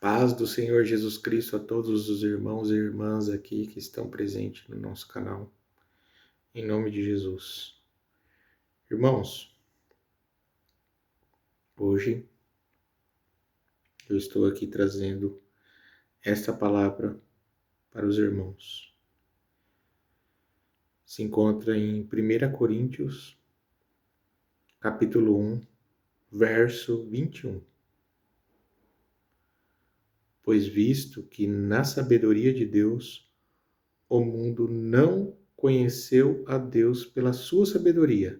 Paz do Senhor Jesus Cristo a todos os irmãos e irmãs aqui que estão presentes no nosso canal, em nome de Jesus. Irmãos, hoje eu estou aqui trazendo esta palavra para os irmãos. Se encontra em 1 Coríntios, capítulo 1, verso 21. Pois visto que na sabedoria de Deus, o mundo não conheceu a Deus pela sua sabedoria,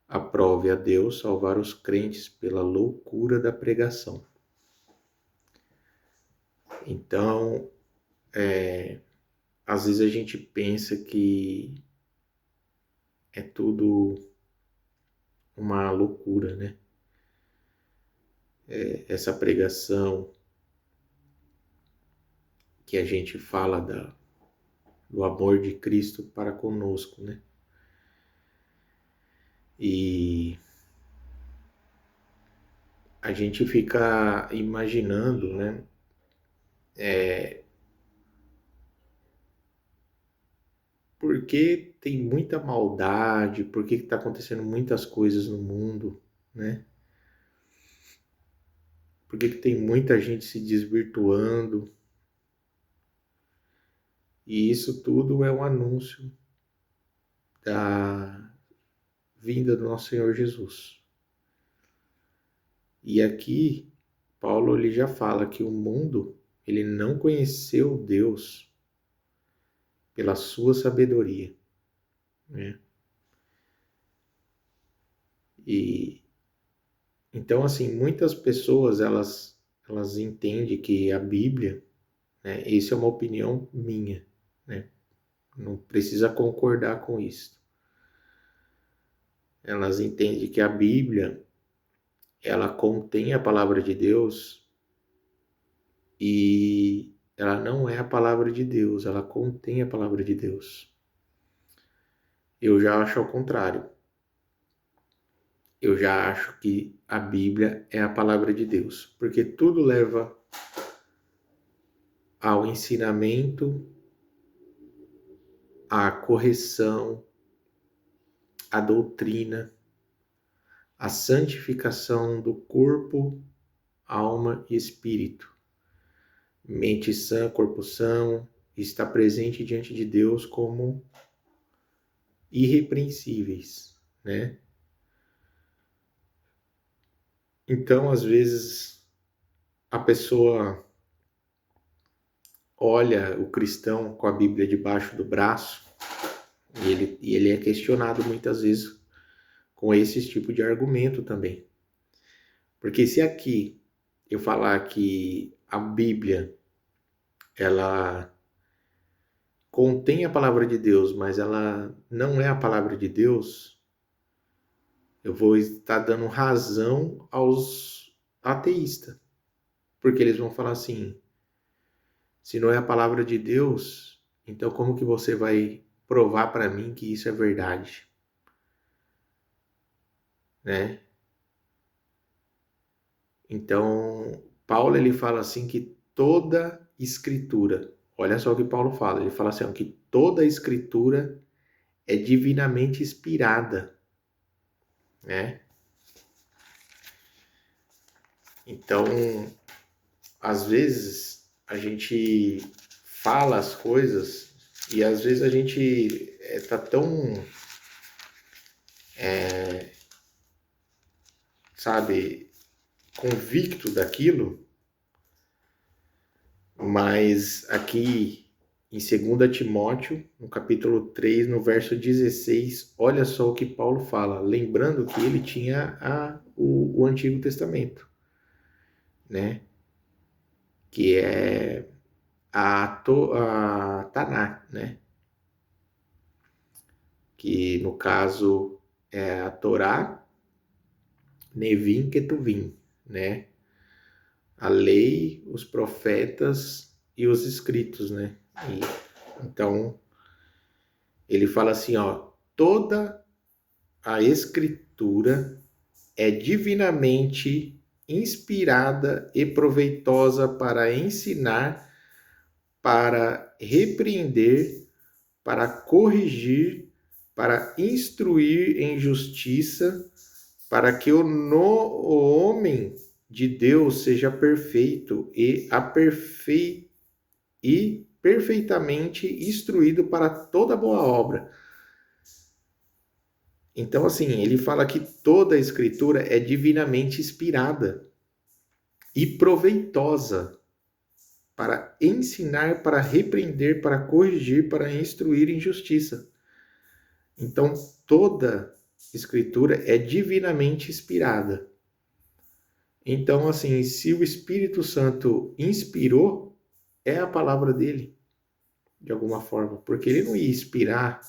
aprove a Deus salvar os crentes pela loucura da pregação. Então, às vezes a gente pensa que é tudo uma loucura, né? Essa pregação que a gente fala do amor de Cristo para conosco, né? E a gente fica imaginando, né? Por que tem muita maldade? Por que está acontecendo muitas coisas no mundo, né? Por que tem muita gente se desvirtuando? E isso tudo é um anúncio da vinda do nosso Senhor Jesus. E aqui, Paulo ele já fala que o mundo ele não conheceu Deus pela sua sabedoria, né? E então assim, muitas pessoas elas entendem que a Bíblia, né, isso é uma opinião minha, né? Não precisa concordar com isso. Elas entendem que a Bíblia ela contém a palavra de Deus e ela não é a palavra de Deus, ela contém a palavra de Deus. Eu já acho ao contrário. Eu já acho que a Bíblia é a palavra de Deus, porque tudo leva ao ensinamento, à correção, à doutrina, à santificação do corpo, alma e espírito. Mente sã, corpo são, está presente diante de Deus como irrepreensíveis, né? Então, às vezes, a pessoa olha o cristão com a Bíblia debaixo do braço e ele é questionado muitas vezes com esse tipo de argumento também. Porque se aqui eu falar que a Bíblia ela contém a palavra de Deus, mas ela não é a palavra de Deus, eu vou estar dando razão aos ateístas. Porque eles vão falar assim, se não é a palavra de Deus, então como que você vai provar para mim que isso é verdade? Né? Então, Paulo ele fala assim que toda escritura, olha só o que Paulo fala, ele fala assim, ó, que toda escritura é divinamente inspirada, né? Então, às vezes a gente fala as coisas e às vezes a gente tá tão, sabe, convicto daquilo, mas aqui em 2 Timóteo, no capítulo 3, no verso 16, olha só o que Paulo fala, lembrando que ele tinha o Antigo Testamento, né? Que é a Tanakh, né? Que no caso é a Torá, Nevim, Ketuvim, né? A lei, os profetas e os escritos, né? Então, ele fala assim, ó, toda a escritura é divinamente inspirada e proveitosa para ensinar, para repreender, para corrigir, para instruir em justiça, para que o homem de Deus seja perfeito e perfeitamente instruído para toda boa obra. Então, assim, ele fala que toda a escritura é divinamente inspirada e proveitosa para ensinar, para repreender, para corrigir, para instruir em justiça. Então, toda escritura é divinamente inspirada. Então, assim, se o Espírito Santo inspirou, é a palavra dele, de alguma forma, porque ele não ia inspirar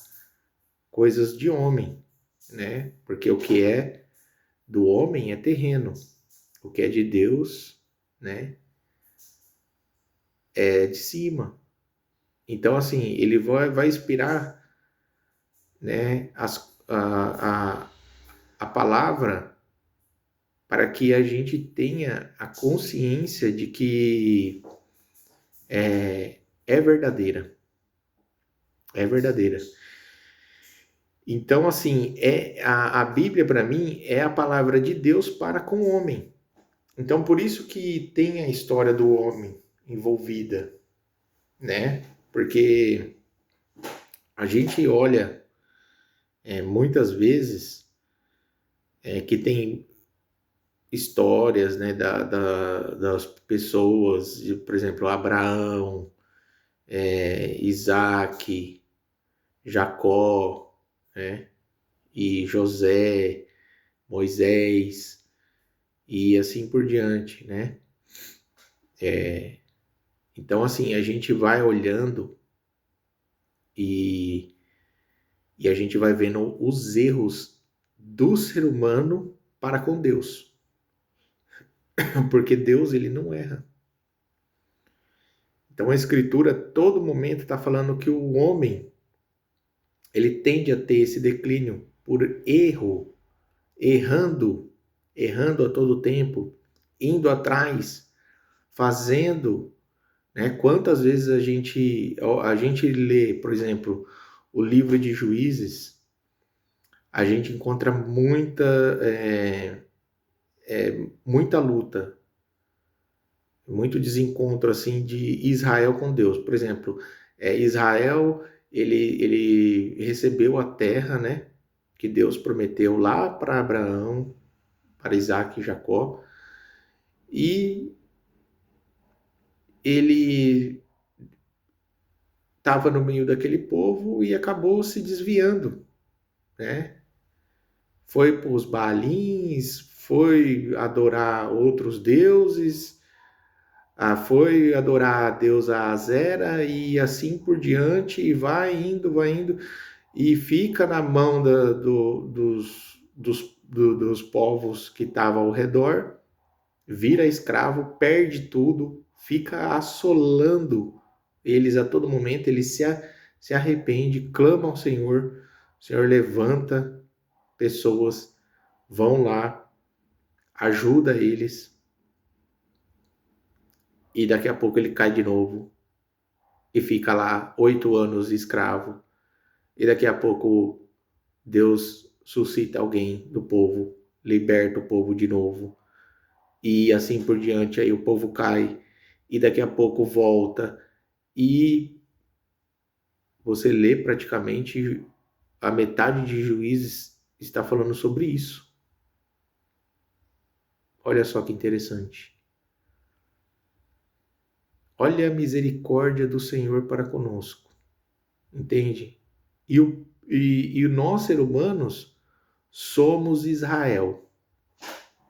coisas de homem, né? Porque o que é do homem é terreno, o que é de Deus, né, é de cima. Então, assim, ele vai inspirar, né, a palavra para que a gente tenha a consciência de que é verdadeira. É verdadeira. Então, assim, a Bíblia, para mim, é a palavra de Deus para com o homem. Então, por isso que tem a história do homem envolvida, né? Porque a gente olha muitas vezes que tem histórias, né, das pessoas, por exemplo, Abraão, Isaac, Jacó, né, e José, Moisés, e assim por diante, né? Então, assim, a gente vai olhando e, e a gente vai vendo os erros do ser humano para com Deus. Porque Deus, ele não erra. Então a escritura, a todo momento, está falando que o homem, ele tende a ter esse declínio por erro, errando a todo tempo, indo atrás, fazendo, né? Quantas vezes a gente lê, por exemplo, o livro de Juízes, a gente encontra muita luta, muito desencontro assim de Israel com Deus. Por exemplo, Israel ele recebeu a terra, né, que Deus prometeu lá para Abraão, para Isaac e Jacó, e ele estava no meio daquele povo e acabou se desviando, né? Foi para os Baalins, foi adorar outros deuses, foi adorar a deusa Azera e assim por diante, e vai indo, e fica na mão dos povos que estavam ao redor, vira escravo, perde tudo, fica assolando eles a todo momento, ele se arrepende, clama ao Senhor, o Senhor levanta pessoas, vão lá, ajuda eles, e daqui a pouco ele cai de novo e fica lá 8 anos escravo. E daqui a pouco Deus suscita alguém do povo, liberta o povo de novo. E assim por diante, aí o povo cai e daqui a pouco volta. E você lê praticamente a metade de Juízes está falando sobre isso. Olha só que interessante. Olha a misericórdia do Senhor para conosco. Entende? E nós, seres humanos, somos Israel.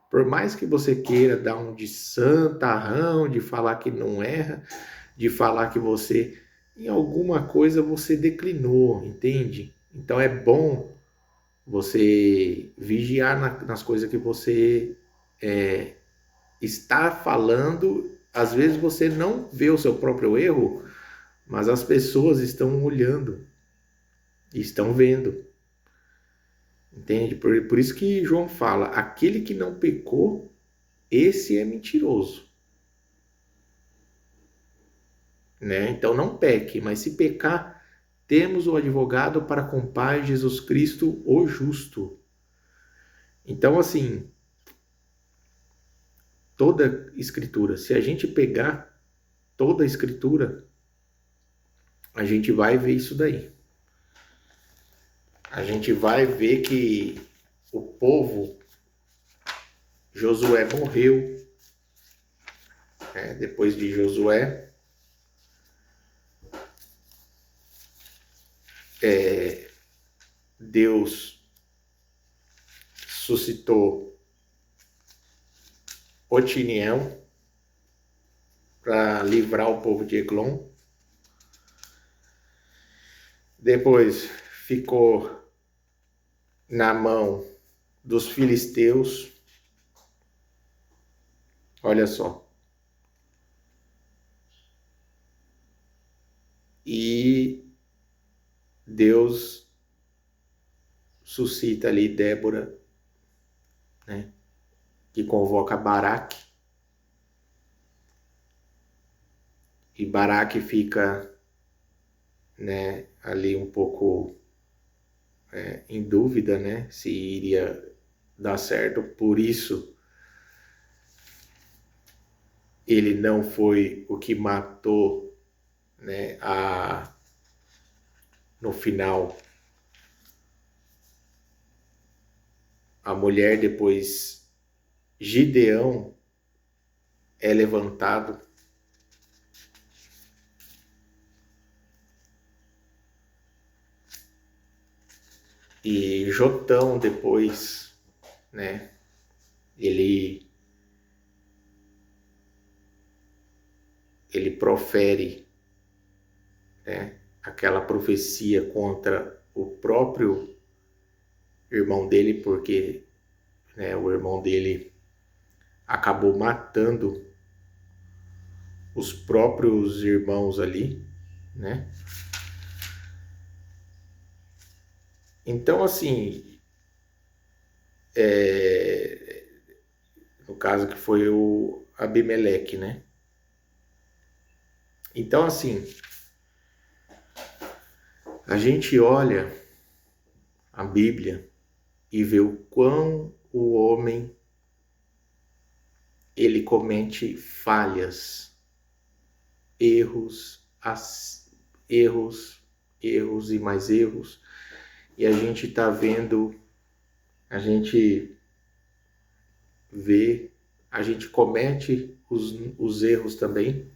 Por mais que você queira dar um de santarrão, de falar que não erra, de falar que você, em alguma coisa, você declinou, entende? Então é bom você vigiar nas coisas que você está falando. Às vezes você não vê o seu próprio erro, mas as pessoas estão olhando, estão vendo. Entende? Por isso que João fala, aquele que não pecou, esse é mentiroso, né? Então não peque, mas se pecar, temos o advogado para com o Pai, Jesus Cristo, o justo. Então, assim, toda escritura, se a gente pegar toda a escritura, a gente vai ver isso daí. A gente vai ver que o povo, Josué morreu, né? Depois de Josué, Deus suscitou Otiniel para livrar o povo de Eglon. Depois ficou na mão dos filisteus. Olha só. E Deus suscita ali Débora, né, que convoca Baraque. E Baraque fica, né, ali um pouco em dúvida, né, se iria dar certo. Por isso, ele não foi o que matou, né, no final, a mulher. Depois Gideão é levantado e Jotão depois, né, ele profere, né, aquela profecia contra o próprio irmão dele, porque, né, o irmão dele acabou matando os próprios irmãos ali, né? Então, assim, no caso que foi o Abimeleque, né? Então, assim, a gente olha a Bíblia e vê o quão o homem ele comete falhas, erros, erros e mais erros. E a gente tá vendo, a gente vê, a gente comete os erros também.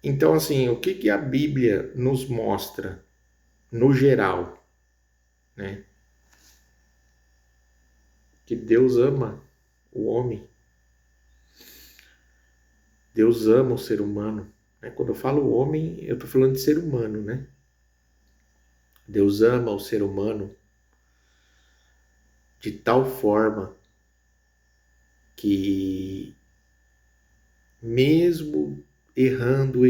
Então, assim, o que que a Bíblia nos mostra no geral, né? Que Deus ama o homem. Deus ama o ser humano, né? Quando eu falo homem, eu estou falando de ser humano, né? Deus ama o ser humano de tal forma que mesmo errando,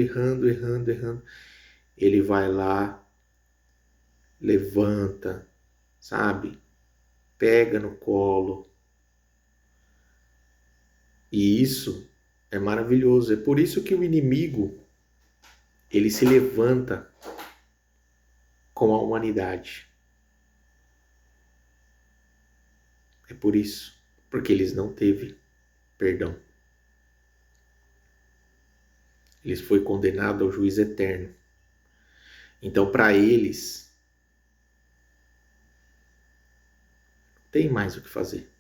ele vai lá, levanta, sabe? Pega no colo. E isso é maravilhoso. É por isso que o inimigo, ele se levanta com a humanidade. É por isso, porque eles não teve perdão. Eles foi condenado ao juízo eterno. Então, para eles, tem mais o que fazer.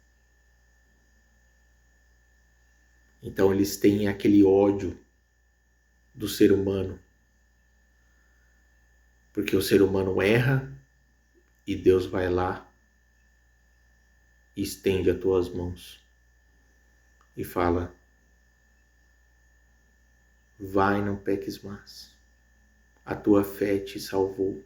Então, eles têm aquele ódio do ser humano. Porque o ser humano erra e Deus vai lá e estende as tuas mãos e fala: vai, não peques mais. A tua fé te salvou.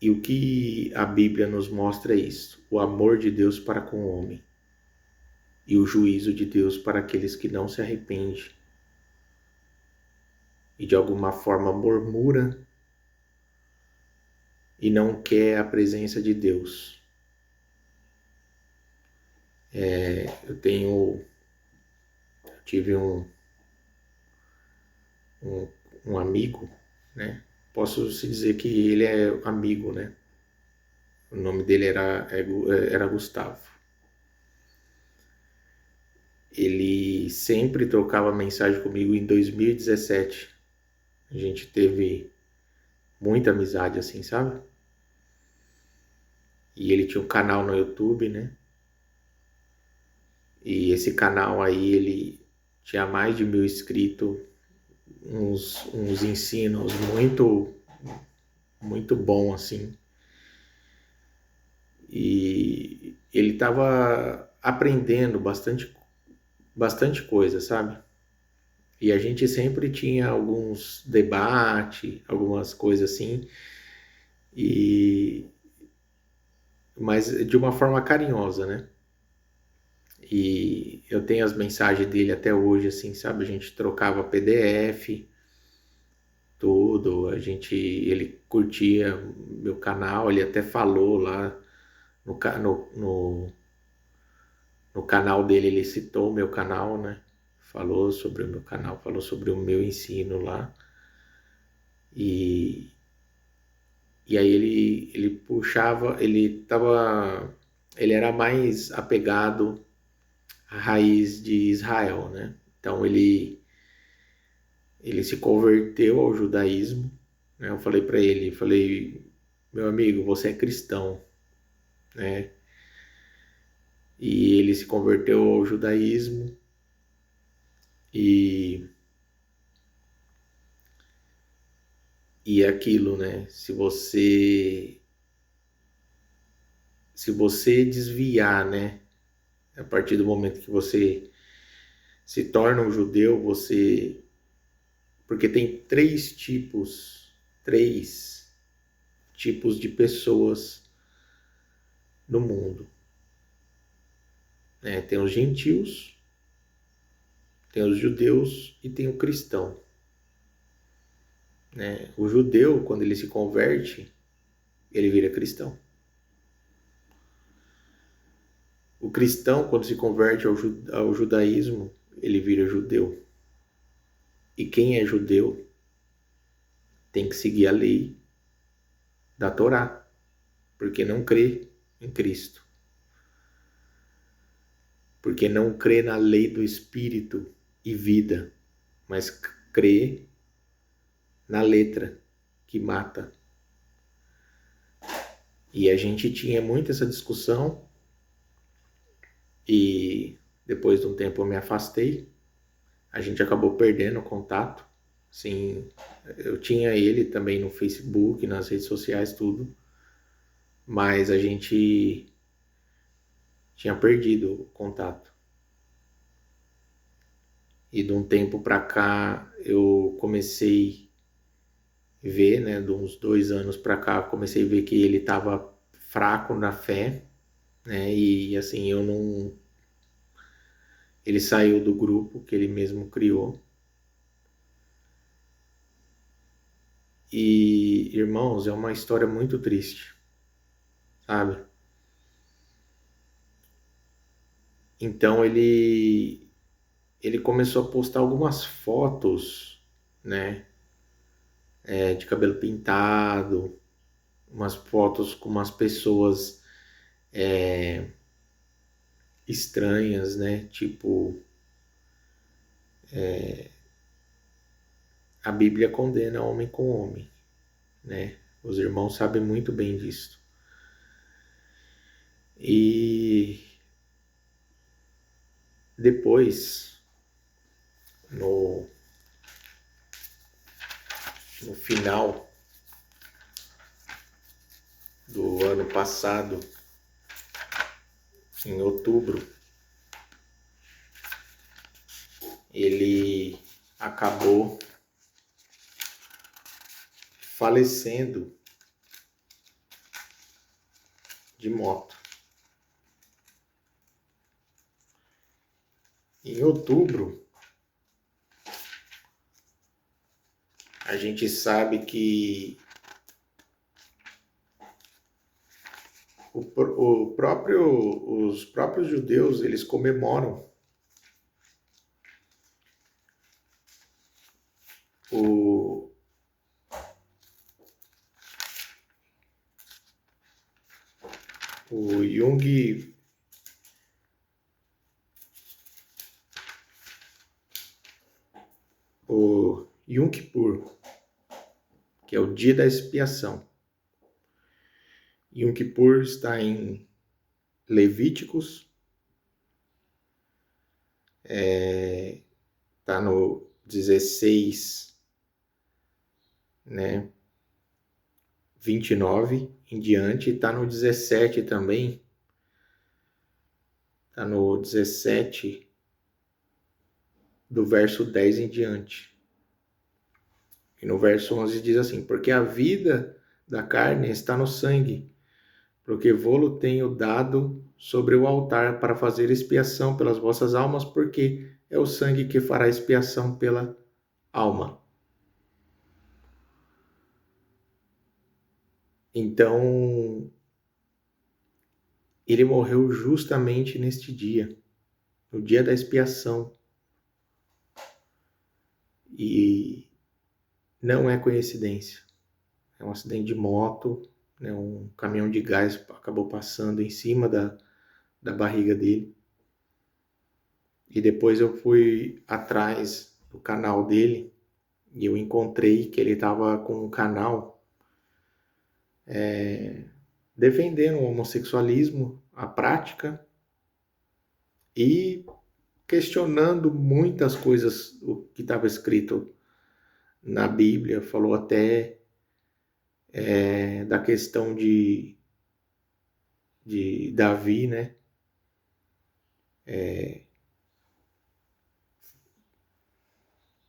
E o que a Bíblia nos mostra é isso: o amor de Deus para com o homem e o juízo de Deus para aqueles que não se arrependem e de alguma forma murmura e não quer a presença de Deus. Eu tive um amigo, né? Posso se dizer que ele é amigo, né? O nome dele era Gustavo. Ele sempre trocava mensagem comigo em 2017. A gente teve muita amizade assim, sabe? E ele tinha um canal no YouTube, né? E esse canal aí, ele tinha mais de 1.000 inscritos, uns ensinos muito bom assim. E ele estava aprendendo bastante coisa, sabe? E a gente sempre tinha alguns debates, algumas coisas assim, e mas de uma forma carinhosa, né? E eu tenho as mensagens dele até hoje, assim, sabe? A gente trocava PDF, tudo, ele curtia meu canal, ele até falou lá no, no canal dele, ele citou o meu canal, né? Falou sobre o meu canal, falou sobre o meu ensino lá. E, e aí ele puxava, ele era mais apegado à raiz de Israel, né? Então ele se converteu ao judaísmo, né? Eu falei para ele, meu amigo, você é cristão, né? E ele se converteu ao judaísmo e é aquilo, né? Se você desviar, né? A partir do momento que você se torna um judeu, porque tem três tipos de pessoas no mundo, né? Tem os gentios, tem os judeus e tem o cristão, né? O judeu, quando ele se converte, ele vira cristão. O cristão, quando se converte ao judaísmo, ele vira judeu. E quem é judeu tem que seguir a lei da Torá, porque não crê em Cristo. Porque não crê na lei do Espírito e vida, mas crê na letra que mata. E a gente tinha muito essa discussão e depois de um tempo eu me afastei. A gente acabou perdendo o contato. Sim, eu tinha ele também no Facebook, nas redes sociais, tudo. Mas a gente tinha perdido o contato. E de um tempo para cá eu comecei a ver, né, de uns 2 anos para cá, comecei a ver que ele estava fraco na fé, né, e assim, eu não... Ele saiu do grupo que ele mesmo criou. E, irmãos, é uma história muito triste, sabe? Então ele começou a postar algumas fotos, né, de cabelo pintado, umas fotos com umas pessoas estranhas, né, tipo, a Bíblia condena homem com homem, né, os irmãos sabem muito bem disso. E depois, no final do ano passado, em outubro, ele acabou falecendo de moto. Em outubro, a gente sabe que os próprios judeus, eles comemoram o, o Yom Kippur, que é o dia da expiação. Yom Kippur está em Levíticos, está no 16, né, 29 em diante, está no 17 também, está no 17 do verso 10 em diante. E no verso 11 diz assim: porque a vida da carne está no sangue, porque vô-lo tenho dado sobre o altar para fazer expiação pelas vossas almas, porque é o sangue que fará expiação pela alma. Então, ele morreu justamente neste dia, no dia da expiação. E não é coincidência. É um acidente de moto, né? Um caminhão de gás acabou passando em cima da barriga dele. E depois eu fui atrás do canal dele e eu encontrei que ele estava com um canal defendendo o homossexualismo, a prática, e questionando muitas coisas o que estava escrito na Bíblia. Falou até da questão de Davi, né?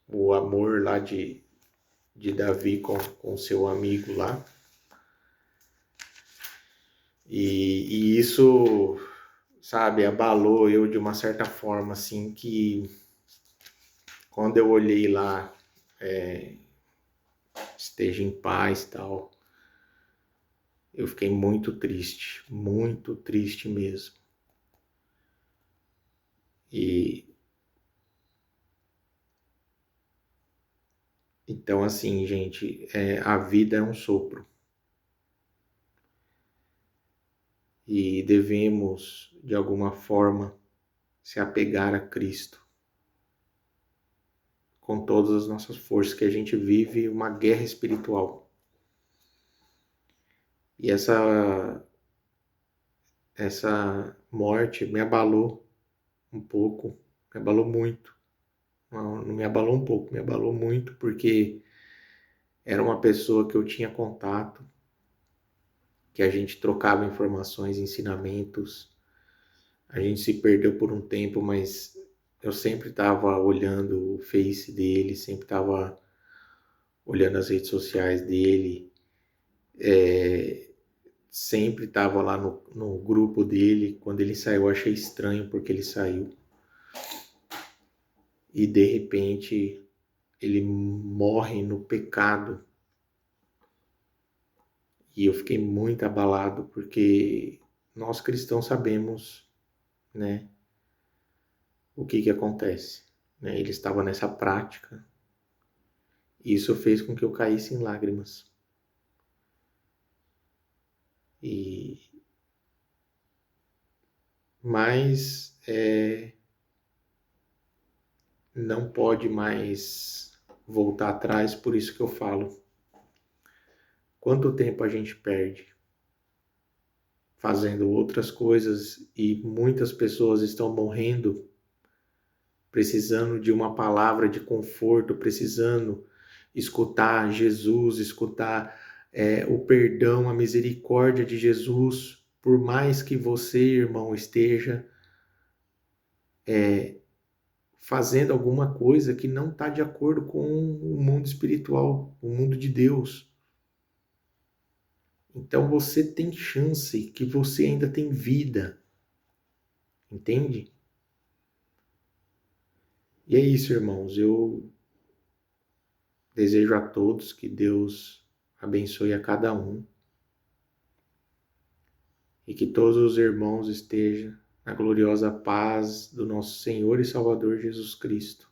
O amor lá de Davi com seu amigo lá. E isso, sabe, abalou eu de uma certa forma, assim, que quando eu olhei lá, esteja em paz e tal, eu fiquei muito triste mesmo. E então, assim, gente, a vida é um sopro. E devemos, de alguma forma, se apegar a Cristo com todas as nossas forças, que a gente vive uma guerra espiritual. E essa morte me abalou um pouco, me abalou muito. Não me abalou um pouco, me abalou muito, porque era uma pessoa que eu tinha contato, que a gente trocava informações, ensinamentos. A gente se perdeu por um tempo, mas eu sempre estava olhando o Face dele, sempre estava olhando as redes sociais dele, sempre estava lá no grupo dele. Quando ele saiu, eu achei estranho porque ele saiu. E de repente ele morre no pecado. E eu fiquei muito abalado porque nós cristãos sabemos, né, o que acontece, né? Ele estava nessa prática e isso fez com que eu caísse em lágrimas. Mas não pode mais voltar atrás, por isso que eu falo. Quanto tempo a gente perde fazendo outras coisas e muitas pessoas estão morrendo precisando de uma palavra de conforto, precisando escutar Jesus, escutar o perdão, a misericórdia de Jesus, por mais que você, irmão, esteja fazendo alguma coisa que não está de acordo com o mundo espiritual, o mundo de Deus. Então você tem chance, que você ainda tem vida, entende? E é isso, irmãos, eu desejo a todos que Deus abençoe a cada um. e que todos os irmãos estejam na gloriosa paz do nosso Senhor e Salvador Jesus Cristo.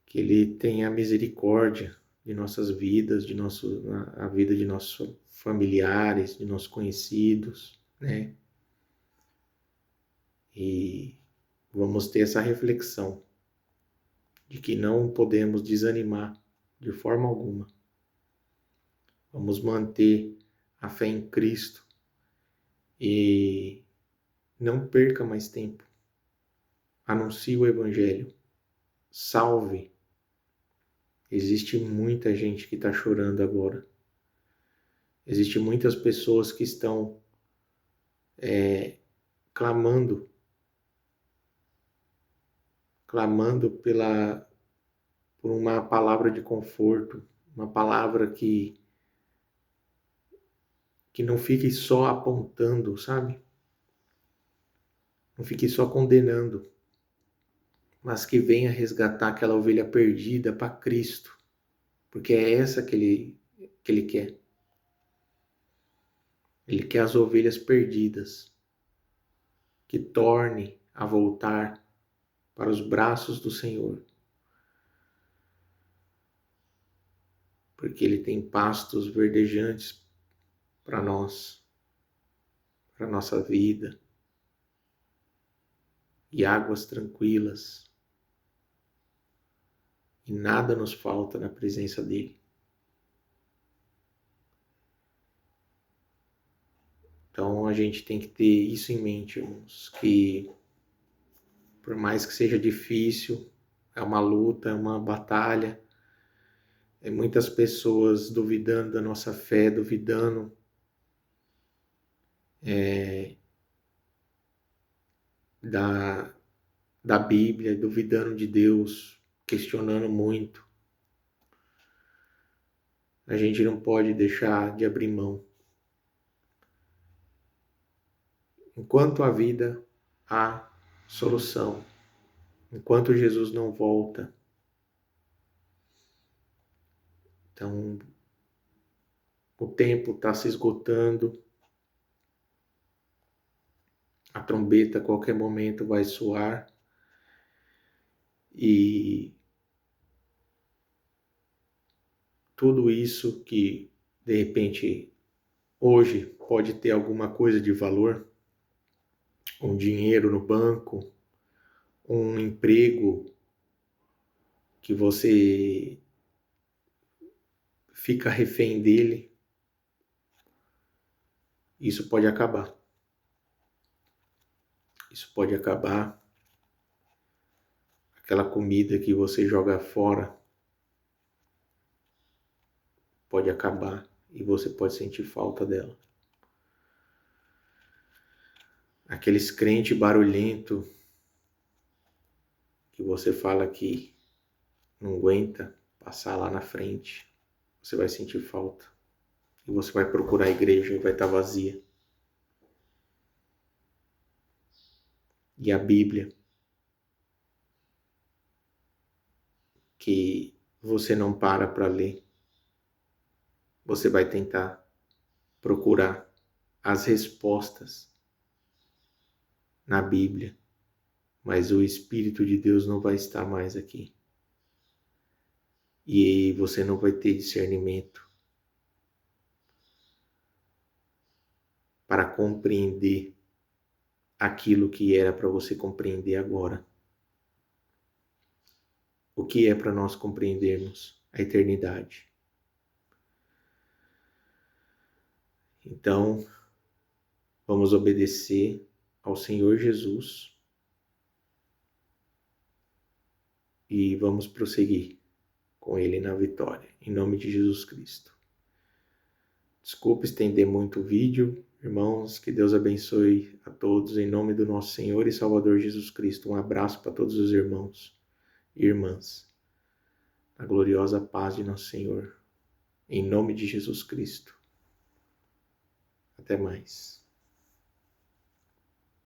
Que Ele tenha misericórdia de nossas vidas, a vida de nossos familiares, de nossos conhecidos, né? E vamos ter essa reflexão de que não podemos desanimar de forma alguma. Vamos manter a fé em Cristo e não perca mais tempo. Anuncie o Evangelho. Salve. Existe muita gente que está chorando agora. Existem muitas pessoas que estão clamando por uma palavra de conforto, uma palavra que não fique só apontando, sabe? Não fique só condenando, mas que venha resgatar aquela ovelha perdida para Cristo, porque é essa que ele quer. Ele quer as ovelhas perdidas, que torne a voltar para os braços do Senhor, porque Ele tem pastos verdejantes para nós, para nossa vida, e águas tranquilas, e nada nos falta na presença dEle. Então a gente tem que ter isso em mente, irmãos, que por mais que seja difícil, é uma luta, é uma batalha, muitas pessoas duvidando da nossa fé, duvidando da Bíblia, duvidando de Deus, questionando muito. A gente não pode deixar de abrir mão. Enquanto há vida, há solução. Enquanto Jesus não volta. Então, o tempo está se esgotando. A trombeta a qualquer momento vai soar. E tudo isso que, de repente, hoje pode ter alguma coisa de valor, um dinheiro no banco, um emprego que você fica refém dele, isso pode acabar. Isso pode acabar. Aquela comida que você joga fora pode acabar e você pode sentir falta dela. Aqueles crentes barulhento que você fala que não aguenta passar lá na frente, você vai sentir falta. E você vai procurar a igreja e vai estar vazia. E a Bíblia, que você não para ler, você vai tentar procurar as respostas na Bíblia, mas o Espírito de Deus não vai estar mais aqui. E você não vai ter discernimento para compreender aquilo que era para você compreender agora. O que é para nós compreendermos? A eternidade. Então, vamos obedecer ao Senhor Jesus e vamos prosseguir com Ele na vitória, em nome de Jesus Cristo. Desculpe estender muito o vídeo, irmãos, que Deus abençoe a todos, em nome do nosso Senhor e Salvador Jesus Cristo. Um abraço para todos os irmãos e irmãs, na gloriosa paz de nosso Senhor, em nome de Jesus Cristo. Até mais.